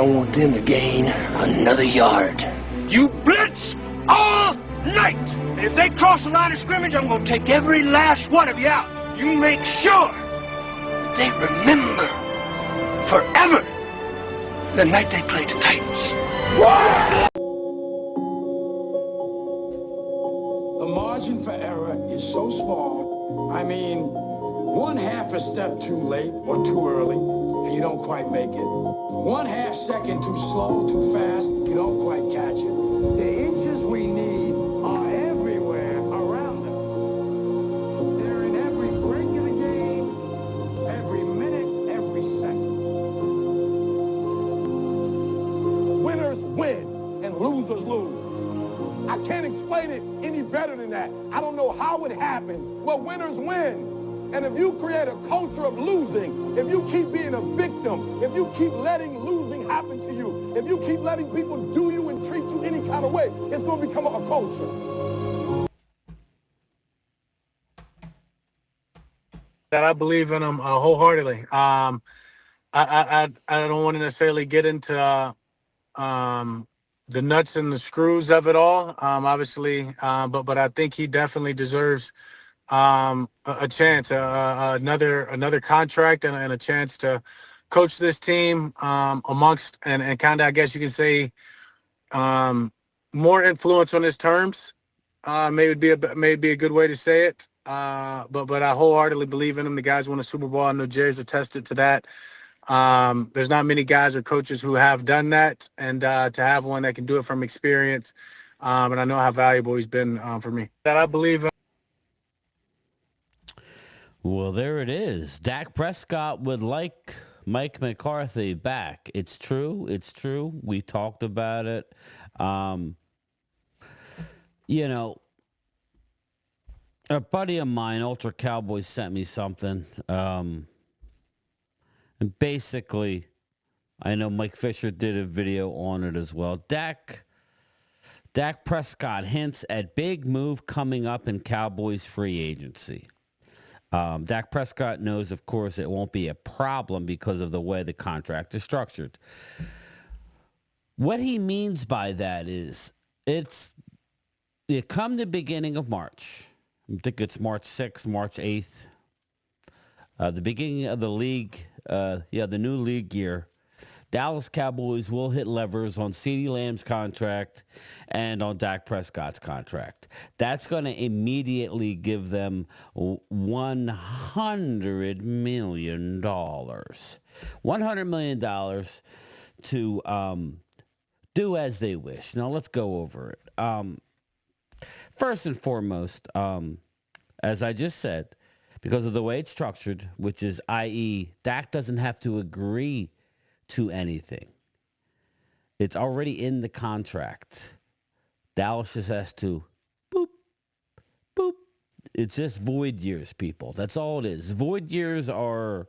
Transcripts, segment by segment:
don't want them to gain another yard. You blitz all night! And if they cross the line of scrimmage, I'm gonna take every last one of you out. You make sure that they remember forever the night they played the Titans. The margin for error is so small. I mean, one half a step too late or too early, and you don't quite make it. 1/2 second too slow, too fast, you don't quite catch it. The inches we need are everywhere around them. They're in every break of the game, every minute, every second. Winners win and losers lose. I can't explain it any better than that. I don't know how it happens, but winners win. And if you create a culture of losing, if you keep being a victim, if you keep letting losing happen to you, if you keep letting people do you and treat you any kind of way, it's going to become a culture. That I believe in them wholeheartedly. I don't want to necessarily get into the nuts and the screws of it all, obviously, but I think he definitely deserves a chance, another contract, and a chance to coach this team amongst and kind of, I guess you can say, more influence on his terms. Maybe be a good way to say it. But I wholeheartedly believe in him. The guys won a Super Bowl. I know Jerry's attested to that. There's not many guys or coaches who have done that, and to have one that can do it from experience, and I know how valuable he's been for me. That I believe in. Well, there it is. Dak Prescott would like Mike McCarthy back. It's true. It's true. We talked about it. You know, a buddy of mine, Ultra Cowboys, sent me something. And basically, I know Mike Fisher did a video on it as well. Dak Prescott hints at big move coming up in Cowboys free agency. Dak Prescott knows, of course, it won't be a problem because of the way the contract is structured. What he means by that is it come the beginning of March. I think it's March 6th, March 8th. The beginning of the league, the new league year. Dallas Cowboys will hit levers on CeeDee Lamb's contract and on Dak Prescott's contract. That's going to immediately give them $100 million. $100 million to do as they wish. Now, let's go over it. First and foremost, as I just said, because of the way it's structured, which is, i.e., Dak doesn't have to agree to anything. It's already in the contract. Dallas just has to boop, boop. It's just void years, people. That's all it is. Void years are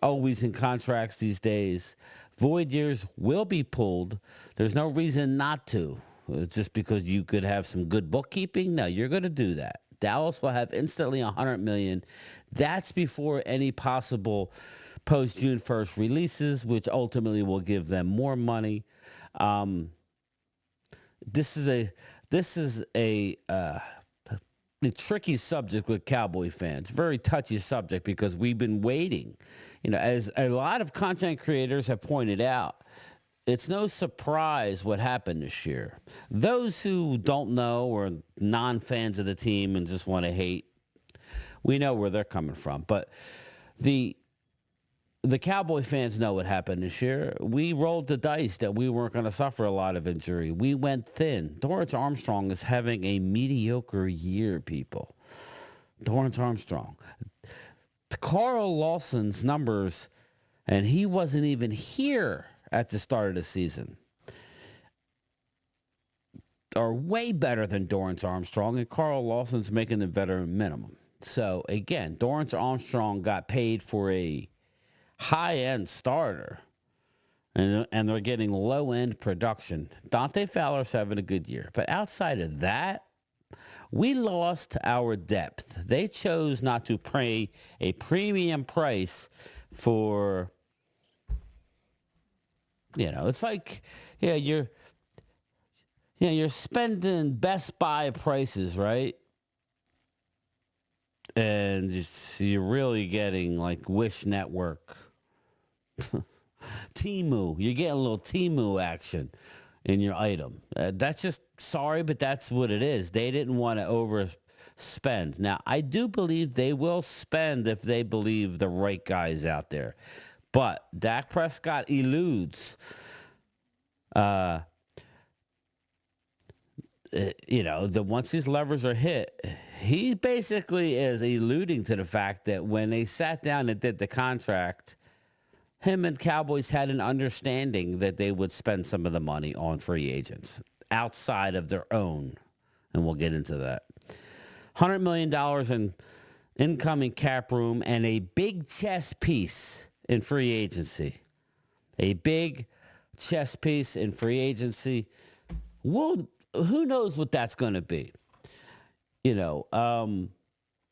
always in contracts these days. Void years will be pulled. There's no reason not to. It's just because you could have some good bookkeeping. No, you're going to do that. Dallas will have instantly $100 million. That's before any possible post-June 1st releases, which ultimately will give them more money. This is a tricky subject with Cowboy fans. Very touchy subject because we've been waiting. You know, as a lot of content creators have pointed out, it's no surprise what happened this year. Those who don't know or non-fans of the team and just want to hate, we know where they're coming from. But the Cowboy fans know what happened this year. We rolled the dice that we weren't going to suffer a lot of injury. We went thin. Dorrance Armstrong is having a mediocre year, people. Dorrance Armstrong. Carl Lawson's numbers, and he wasn't even here at the start of the season, are way better than Dorrance Armstrong, and Carl Lawson's making the veteran minimum. So, again, Dorrance Armstrong got paid for a high-end starter, and they're getting low-end production. Dante Fowler's having a good year. But outside of that, we lost our depth. They chose not to pay a premium price for It's like, you're spending Best Buy prices, right? And you're really getting like Wish Network, Timu. You're getting a little Timu action in your item. That's just sorry, but that's what it is. They didn't want to overspend. Now, I do believe they will spend if they believe the right guys out there. But Dak Prescott eludes. Once these levers are hit, he basically is alluding to the fact that when they sat down and did the contract, him and Cowboys had an understanding that they would spend some of the money on free agents outside of their own. And we'll get into that. $100 million in incoming cap room and a big chess piece in free agency. A big chess piece in free agency. Who knows what that's going to be? It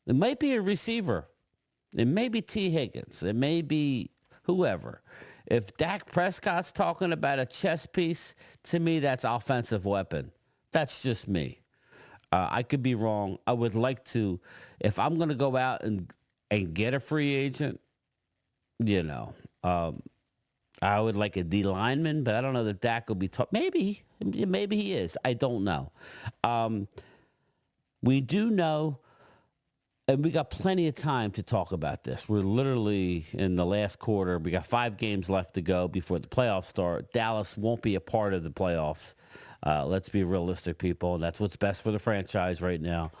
might be a receiver. It may be T. Higgins. It may be whoever. If Dak Prescott's talking about a chess piece, to me, that's offensive weapon. That's just me. I could be wrong. I would like to, if I'm going to go out and get a free agent, I would like a D lineman, but I don't know that Dak will be maybe he is. I don't know. We do know, and we got plenty of time to talk about this. We're literally in the last quarter. We got 5 games left to go before the playoffs start. Dallas won't be a part of the playoffs. Let's be realistic, people. That's what's best for the franchise right now.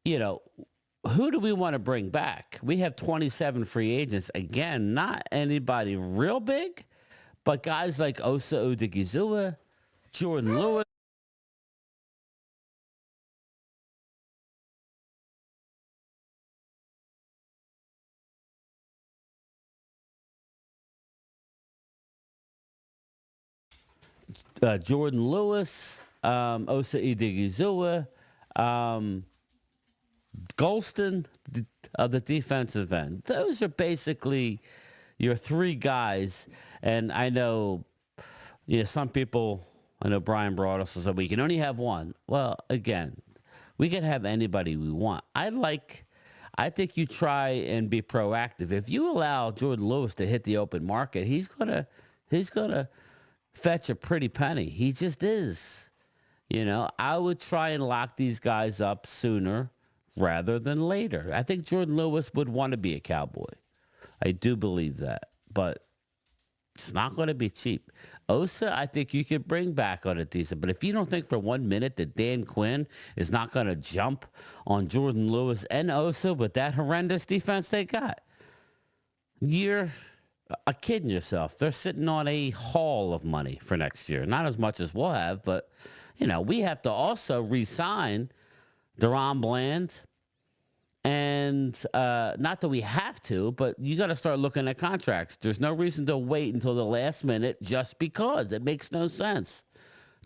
Who do we want to bring back? We have 27 free agents. Again, not anybody real big, but guys like Osa Odigizua, Jordan Lewis. Jordan Lewis, Osa Odigizua, Golston of the defensive end. Those are basically your 3 guys. And I know, some people, I know Brian Broaddus said we can only have one. Well, again, we can have anybody we want. I think you try and be proactive. If you allow Jordan Lewis to hit the open market, he's gonna fetch a pretty penny. He just is. I would try and lock these guys up sooner rather than later. I think Jordan Lewis would want to be a Cowboy. I do believe that, but it's not going to be cheap. Osa, I think you could bring back on a decent, but if you don't think for 1 minute that Dan Quinn is not going to jump on Jordan Lewis and Osa with that horrendous defense they got, you're kidding yourself. They're sitting on a haul of money for next year. Not as much as we'll have, but, we have to also re-sign Deron Bland. And not that we have to, but you got to start looking at contracts. There's no reason to wait until the last minute just because. It makes no sense.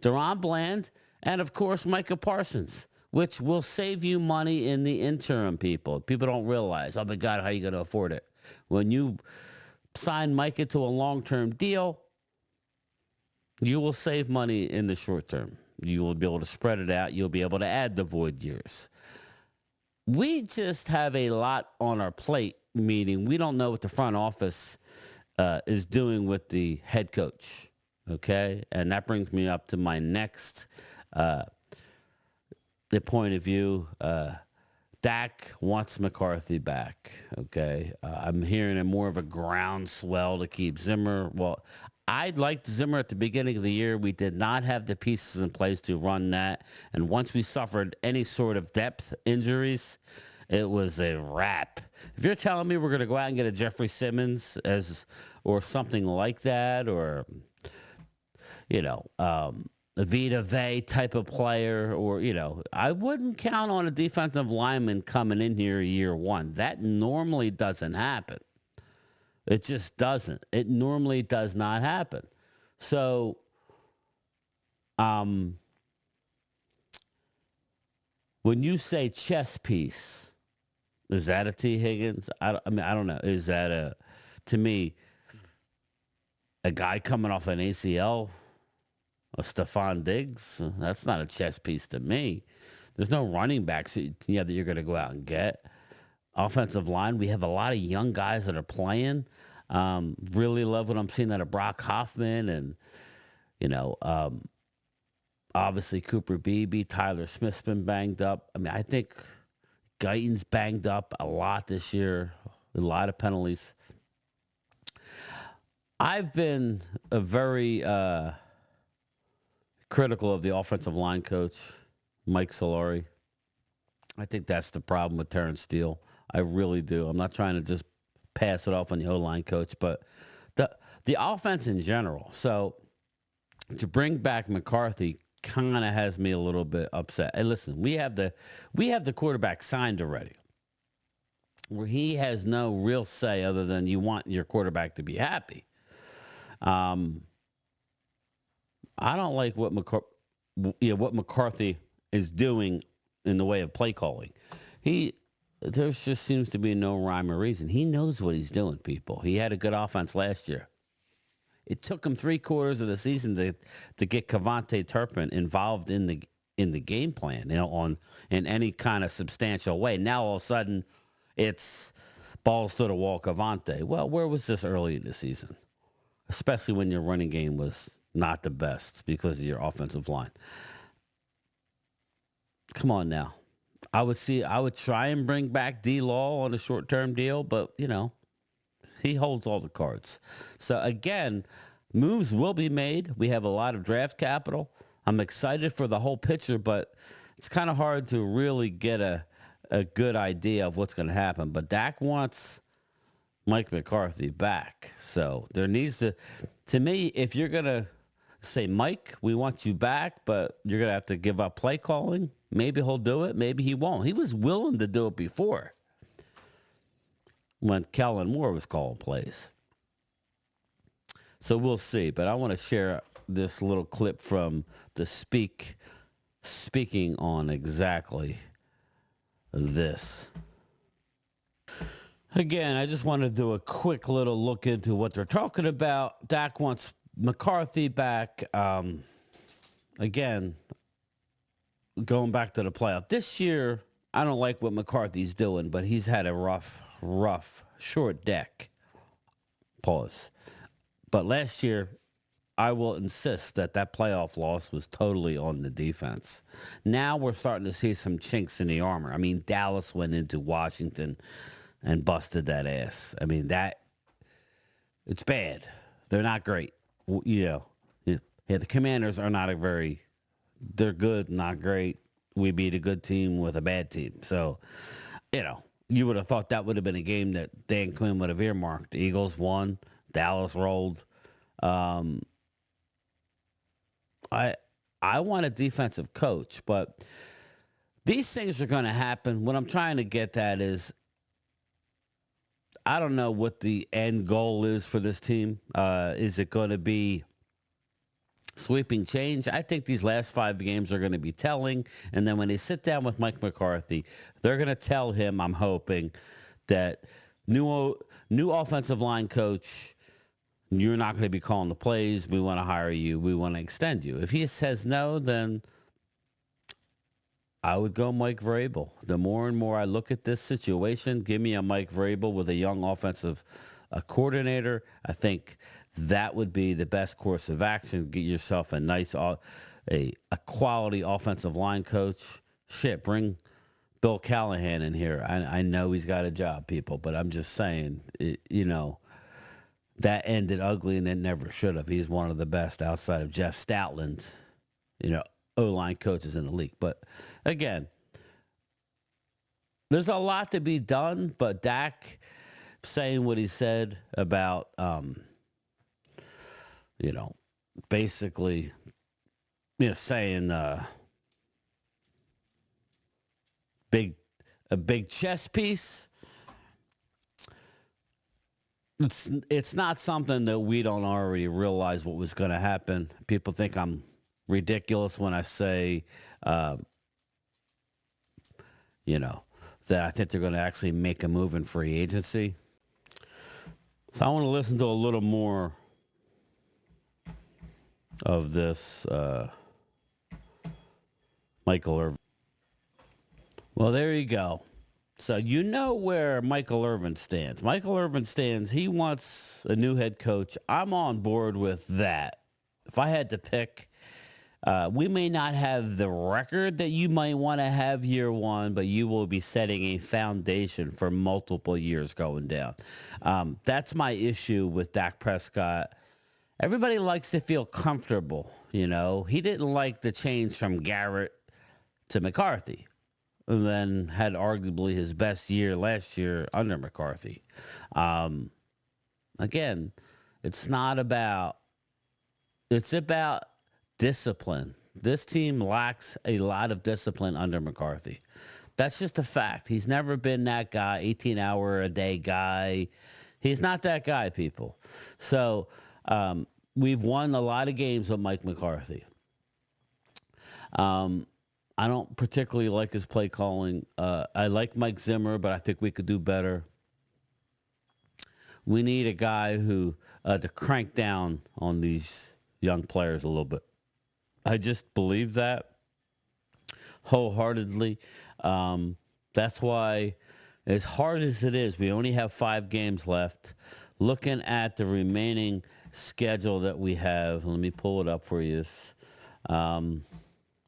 Deron Bland and, of course, Micah Parsons, which will save you money in the interim, people. People don't realize, oh, my God, how are you going to afford it? When you sign Micah to a long-term deal, you will save money in the short term. You will be able to spread it out. You'll be able to add the void years. We just have a lot on our plate, meaning we don't know what the front office is doing with the head coach, okay? And that brings me up to my next the point of view. Dak wants McCarthy back, okay? I'm hearing more of a groundswell to keep Zimmer. Well, I liked Zimmer at the beginning of the year. We did not have the pieces in place to run that. And once we suffered any sort of depth injuries, it was a wrap. If you're telling me we're going to go out and get a Jeffrey Simmons or something like that, or, a Vita Vey type of player, or, I wouldn't count on a defensive lineman coming in here year 1. That normally doesn't happen. It just doesn't. It normally does not happen. So, when you say chess piece, is that a T. Higgins? I don't know. Is that to me, a guy coming off an ACL, a Stephon Diggs, that's not a chess piece to me. There's no running backs that you're going to go out and get. Offensive line, we have a lot of young guys that are playing. Really love what I'm seeing out of Brock Hoffman and, obviously Cooper Beebe, Tyler Smith's been banged up. I mean, I think Guyton's banged up a lot this year, a lot of penalties. I've been a very critical of the offensive line coach, Mike Solari. I think that's the problem with Terrence Steele. I really do. I'm not trying to just pass it off on the O-line coach, but the offense in general. So to bring back McCarthy kind of has me a little bit upset. Hey, listen, we have the quarterback signed already, where he has no real say other than you want your quarterback to be happy. I don't like what McCarthy is doing in the way of play calling. There just seems to be no rhyme or reason. He knows what he's doing, people. He had a good offense last year. It took him 3/4 of the season to get Kevontae Turpin involved in the game plan, in any kind of substantial way. Now all of a sudden, it's balls to the wall, Kevontae. Well, where was this early in the season? Especially when your running game was not the best because of your offensive line. Come on now. I would try and bring back D-Law on a short-term deal, but, he holds all the cards. So, again, moves will be made. We have a lot of draft capital. I'm excited for the whole picture, but it's kind of hard to really get a good idea of what's going to happen. But Dak wants Mike McCarthy back. So there needs to me, if you're going to say, Mike, we want you back, but you're going to have to give up play calling, maybe he'll do it. Maybe he won't. He was willing to do it before when Kellen Moore was calling plays. So we'll see. But I want to share this little clip from the speaking on exactly this. Again, I just want to do a quick little look into what they're talking about. Dak wants McCarthy back. Again, going back to the playoff. This year, I don't like what McCarthy's doing, but he's had a rough, short deck. Pause. But last year, I will insist that playoff loss was totally on the defense. Now we're starting to see some chinks in the armor. I mean, Dallas went into Washington and busted that ass. I mean, it's bad. They're not great. The Commanders are not they're good, not great. We beat a good team with a bad team. So, you would have thought that would have been a game that Dan Quinn would have earmarked. The Eagles won. Dallas rolled. I want a defensive coach, but these things are going to happen. What I'm trying to get at is, I don't know what the end goal is for this team. Is it going to be sweeping change? I think these last 5 games are going to be telling. And then when they sit down with Mike McCarthy, they're going to tell him, I'm hoping, that new offensive line coach, you're not going to be calling the plays. We want to hire you. We want to extend you. If he says no, then I would go Mike Vrabel. The more and more I look at this situation, give me a Mike Vrabel with a young offensive coordinator. I think that would be the best course of action. Get yourself a nice, a quality offensive line coach. Shit, bring Bill Callahan in here. I know he's got a job, people, but I'm just saying, that ended ugly and it never should have. He's one of the best outside of Jeff Stoutland, O-line coaches in the league. But again, there's a lot to be done, but Dak saying what he said about, basically, saying a big chess piece. It's not something that we don't already realize what was going to happen. People think I'm ridiculous when I say, that I think they're going to actually make a move in free agency. So I want to listen to a little more of this Michael Irvin. Well, there you go. So you know where Michael Irvin stands. Michael Irvin stands, he wants a new head coach. I'm on board with that. If I had to pick, we may not have the record that you might want to have year one, but you will be setting a foundation for multiple years going down. That's my issue with Dak Prescott. Everybody likes to feel comfortable, you know. He didn't like the change from Garrett to McCarthy, and then had arguably his best year last year under McCarthy. Again, it's not about, it's about discipline. This team lacks a lot of discipline under McCarthy. That's just a fact. He's never been that guy, 18-hour-a-day guy. He's not that guy, people. So we've won a lot of games with Mike McCarthy. I don't particularly like his play calling. I like Mike Zimmer, but I think we could do better. We need a guy who to crank down on these young players a little bit. I just believe that wholeheartedly. That's why, as hard as it is, we only have 5 games left. Looking at the remaining schedule that we have, let me pull it up for you.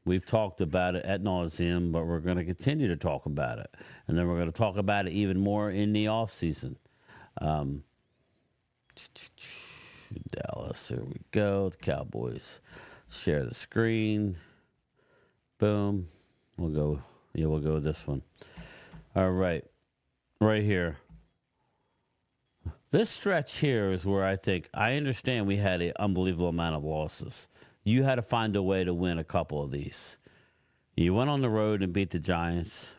We've talked about it ad nauseum, but we're going to continue to talk about it. And then we're going to talk about it even more in the offseason. Dallas, here we go. The Cowboys. Share the screen. Boom. We'll go with this one. All right. Right here. This stretch here is where I understand we had an unbelievable amount of losses. You had to find a way to win a couple of these. You went on the road and beat the Giants,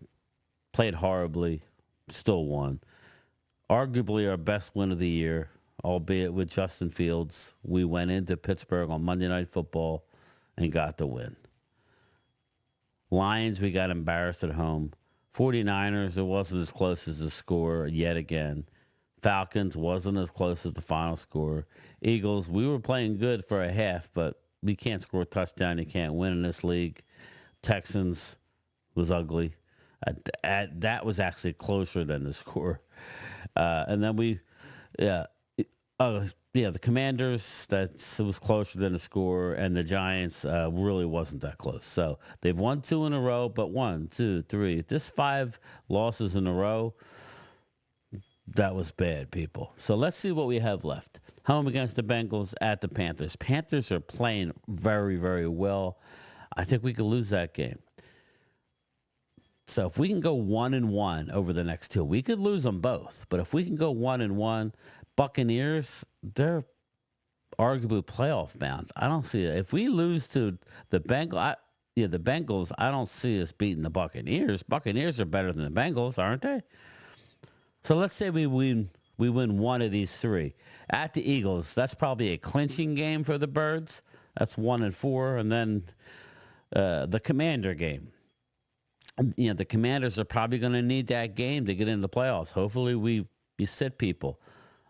played horribly, still won. Arguably our best win of the year, albeit with Justin Fields. We went into Pittsburgh on Monday Night Football and got the win. Lions, we got embarrassed at home. 49ers, it wasn't as close as the score yet again. Falcons wasn't as close as the final score. Eagles, we were playing good for a half, but we can't score a touchdown. You can't win in this league. Texans was ugly. That was actually closer than the score. And then the Commanders, it was closer than the score, and the Giants really wasn't that close. So they've won 2 in a row, but 1, 2, 3. This 5 losses in a row, that was bad, people. So let's see what we have left. Home against the Bengals, at the Panthers. Panthers are playing very, very well. I think we could lose that game. So if we can go 1-1 over the next 2, we could lose them both. But if we can go 1-1, Buccaneers, they're arguably playoff bound. I don't see it. If we lose to the Bengals, I don't see us beating the Buccaneers. Buccaneers are better than the Bengals, aren't they? So let's say we win one of these 3. At the Eagles, that's probably a clinching game for the Birds. That's 1-4. And then the Commander game. The Commanders are probably going to need that game to get into the playoffs. Hopefully we sit people.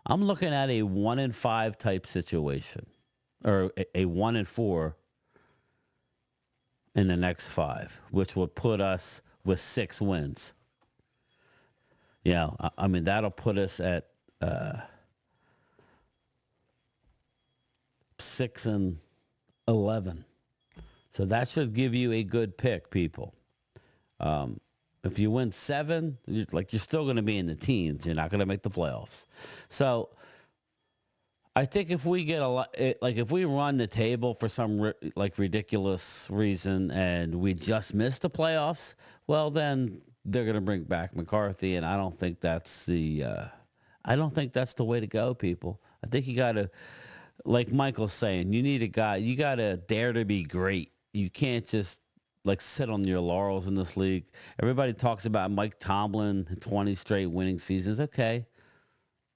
I'm looking at a 1-5 type situation, or a 1-4 in the next 5, which would put us with 6 wins. I mean, that'll put us at 6-11. So that should give you a good pick, people. If you win 7, you're still going to be in the teens. You're not going to make the playoffs. So I think if we get if we run the table for some ridiculous reason and we just miss the playoffs, well, then they're going to bring back McCarthy, and I don't think that's the way to go, people. I think you got to, like Michael's saying, you need a guy. You got to dare to be great. You can't just sit on your laurels in this league. Everybody talks about Mike Tomlin, 20 straight winning seasons. Okay.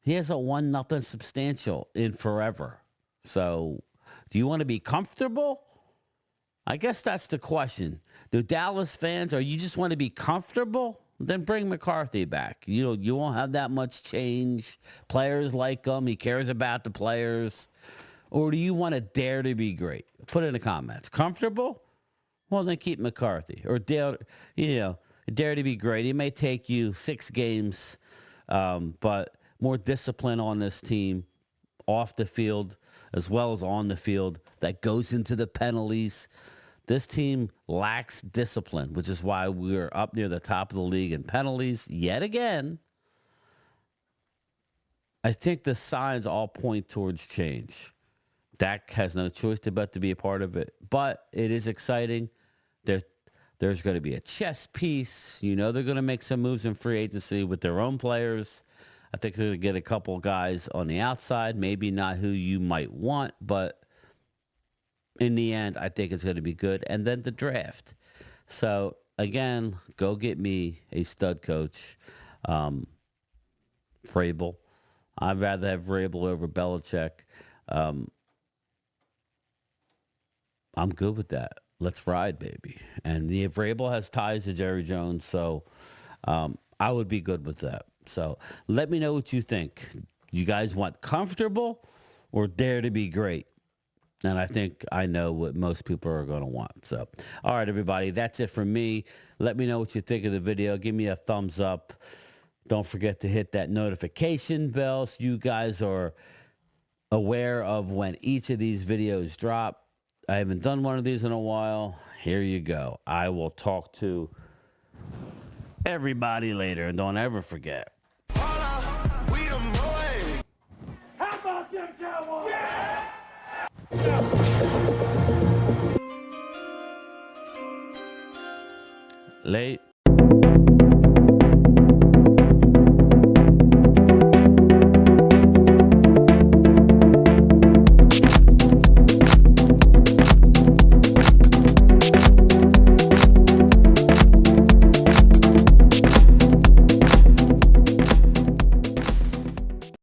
He hasn't won nothing substantial in forever. So do you want to be comfortable? I guess that's the question. Do Dallas fans, or you just want to be comfortable? Then bring McCarthy back. You won't have that much change. Players like him. He cares about the players. Or do you want to dare to be great? Put it in the comments. Comfortable? Well, then keep McCarthy. Or dare to be great. He may take you 6 games, but more discipline on this team, off the field as well as on the field, that goes into the penalties. This team lacks discipline, which is why we're up near the top of the league in penalties yet again. I think the signs all point towards change. Dak has no choice but to be a part of it, but it is exciting. There's going to be a chess piece. They're going to make some moves in free agency with their own players. I think they're going to get a couple guys on the outside, maybe not who you might want, but in the end, I think it's going to be good. And then the draft. So, again, go get me a stud coach, Vrabel. I'd rather have Vrabel over Belichick. I'm good with that. Let's ride, baby. And the Vrabel has ties to Jerry Jones, so I would be good with that. So let me know what you think. You guys want comfortable or dare to be great? And I think I know what most people are going to want. So, all right, everybody, that's it from me. Let me know what you think of the video. Give me a thumbs up. Don't forget to hit that notification bell so you guys are aware of when each of these videos drop. I haven't done one of these in a while. Here you go. I will talk to everybody later. And don't ever forget. How about them Cowboys? Yeah! Late.